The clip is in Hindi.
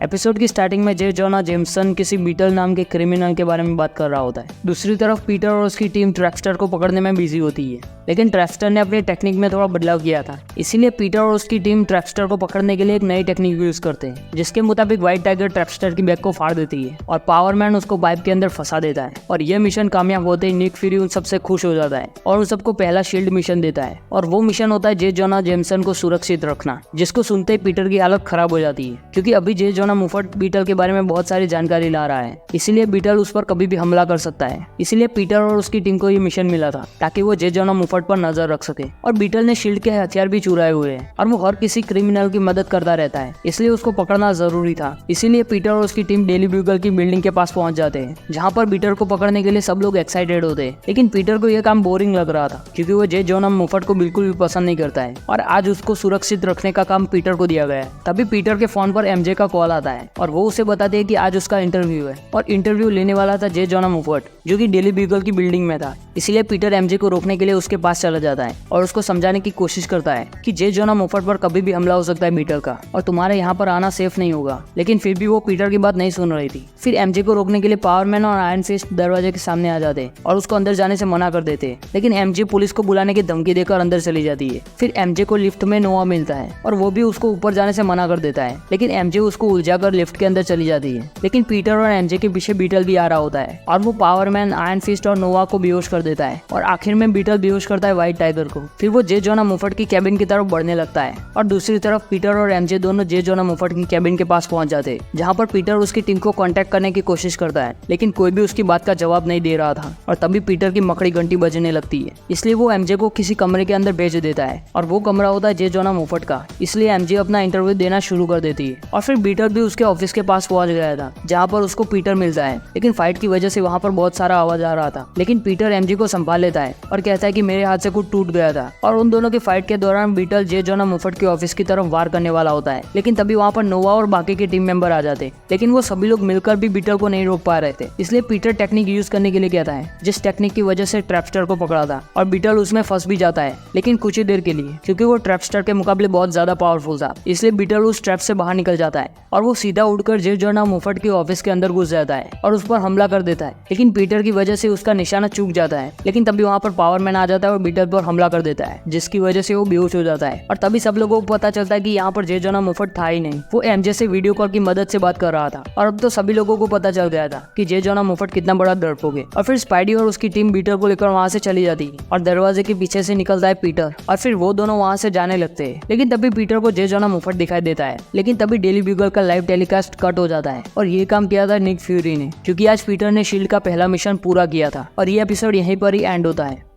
एपिसोड की स्टार्टिंग में जे जोना जेमसन किसी बीटल नाम के क्रिमिनल के बारे में बात कर रहा होता है। दूसरी तरफ पीटर और उसकी टीम ट्रैक्सटर को पकड़ने में बिजी होती है, लेकिन ट्रैक्सटर ने अपनी टेक्निक में थोड़ा बदलाव किया था। इसीलिए पीटर और उसकी टीम ट्रैक्सटर को पकड़ने के लिए एक नई टेक्निक यूज करते हैं, जिसके मुताबिक व्हाइट टाइगर ट्रैक्सटर की बैग को फाड़ देती है और पावरमैन उसको पाइप के अंदर फंसा देता है। और यह मिशन कामयाब होते ही निक फ्यूरी उन सबसे खुश हो जाता है और उन सबको पहला शील्ड मिशन देता है। और वो मिशन होता है जे जोना जेमसन को सुरक्षित रखना, जिसको सुनते ही पीटर की हालत खराब हो जाती है, क्योंकि अभी जे जोना मुफट बीटल के बारे में बहुत सारी जानकारी ला रहा है। इसीलिए बीटल उस पर कभी भी हमला कर सकता है। इसीलिए पीटर और उसकी टीम को ये मिशन मिला था ताकि वो जे जोना मुफट पर नजर रख सके। और बीटल ने शील्ड के हथियार भी चुराए हुए हैं और वो हर किसी क्रिमिनल की मदद करता रहता है, इसलिए उसको पकड़ना जरूरी था। इसीलिए पीटर और उसकी टीम डेली ब्यूगल की बिल्डिंग के पास पहुंच जाते हैं, जहाँ पर पीटर को पकड़ने के लिए सब लोग एक्साइटेड होते हैं। लेकिन पीटर को यह काम बोरिंग लग रहा था, क्योंकि वो जे जोना मुफट को बिल्कुल भी पसंद नहीं करता है और आज उसको सुरक्षित रखने का काम पीटर को दिया गया है। तभी पीटर के फोन पर एमजे का कॉल आता है और वो उसे बताते हैं कि आज उसका इंटरव्यू है और इंटरव्यू लेने वाला था जे जोना मुफट, जो कि डेली ब्यूगल की बिल्डिंग में था। इसलिए पीटर एमजे को रोकने के लिए उसके पास चला जाता है और उसको समझाने की कोशिश करता है कि जे जोना मुफट पर कभी भी हमला हो सकता है बीटल का, और तुम्हारे यहाँ पर आना सेफ नहीं होगा। लेकिन फिर भी वो पीटर की बात नहीं सुन रही थी। फिर एमजे को रोकने के लिए पावरमैन और आयरन फिस्ट दरवाजे के सामने आ जाते और उसको अंदर जाने से मना कर देते, लेकिन एमजे पुलिस को बुलाने की धमकी देकर अंदर चली जाती है। फिर एमजे को लिफ्ट में नोआ मिलता है और वो भी उसको ऊपर जाने से मना कर देता है, लेकिन एमजे उसको उलझाकर लिफ्ट के अंदर चली जाती है। लेकिन पीटर और एमजे के पीछे बीटल भी आ रहा होता है और वो पावरमैन, आयरन फिस्ट और नोआ को बेहोश कर देता है और आखिर में बीटल बेहोश करता है व्हाइट टाइगर को। फिर वो जे जोना मुफट की कैबिन की तरफ बढ़ने लगता है और दूसरी तरफ पीटर और एमजे दोनों जे जोना मुफट की कैबिन के पास पहुंच जाते हैं, जहां पर पीटर उसकी टीम को कांटेक्ट करने की कोशिश करता है, लेकिन कोई भी उसकी बात का जवाब नहीं दे रहा था। और तभी पीटर की मकड़ी घंटी बजने लगती है, इसलिए वो एमजे को किसी कमरे के अंदर भेज देता है और वो कमरा होता है जे जोना मुफट का। इसलिए एमजे अपना इंटरव्यू देना शुरू कर देती है और फिर पीटर भी उसके ऑफिस के पास पहुंच गया था, जहाँ पर उसको पीटर मिलता है। लेकिन फाइट की वजह से वहाँ पर बहुत सारा आवाज आ रहा था, लेकिन पीटर एमजे को संभाल लेता है और कहता है कि मेरे हाथ से कुछ टूट गया था। और उन दोनों की फाइट के दौरान बीटल जे जोना मुफट के ऑफिस की तरफ वार करने वाला होता है, लेकिन तभी वहाँ पर नोवा और बाकी के टीम मेंबर आ जाते, लेकिन वो सभी लोग मिलकर भी बीटल को नहीं रोक पा रहे थे। इसलिए पीटर टेक्निक यूज करने के लिए कहता है, जिस टेक्निक की वजह से ट्रैप्स्टर को पकड़ा था, और बीटल उसमें फंस भी जाता है, लेकिन कुछ ही देर के लिए, क्योंकि वो ट्रैप्स्टर के मुकाबले बहुत ज्यादा पावरफुल था। इसलिए बीटल उस ट्रैप से बाहर निकल जाता है और वो सीधा उड़कर जे जोना मुफट के ऑफिस के अंदर घुस जाता है और उस पर हमला कर देता है, लेकिन पीटर की वजह से उसका निशाना चूक जाता है। लेकिन तभी वहाँ पर पावरमैन आ जाता है और बीटल पर हमला कर देता है, जिसकी वजह से वो बेहोश हो जाता है। और तभी सब लोगों को पता चलता है कि यहाँ पर जे जोना मुफट था ही नहीं, वो एमजे से वीडियो कॉल की मदद से बात कर रहा था। और अब तो सभी लोगों को पता चल गया था कि जे जोना मुफट कितना बड़ा डरपोक है। और फिर स्पाइडी और उसकी टीम बीटर को लेकर वहाँ से चली जाती है और दरवाजे के पीछे से निकलता है पीटर और फिर वो दोनों वहाँ से जाने लगते हैं। लेकिन तभी पीटर को जे जोना मुफट दिखाई देता है, लेकिन तभी डेली ब्यूगल का लाइव टेलीकास्ट कट हो जाता है और ये काम किया था निक फ्यूरी ने, क्योंकि आज पीटर ने शील्ड का पहला मिशन पूरा किया था। और ये एपिसोड यहीं पर ही एंड होता है।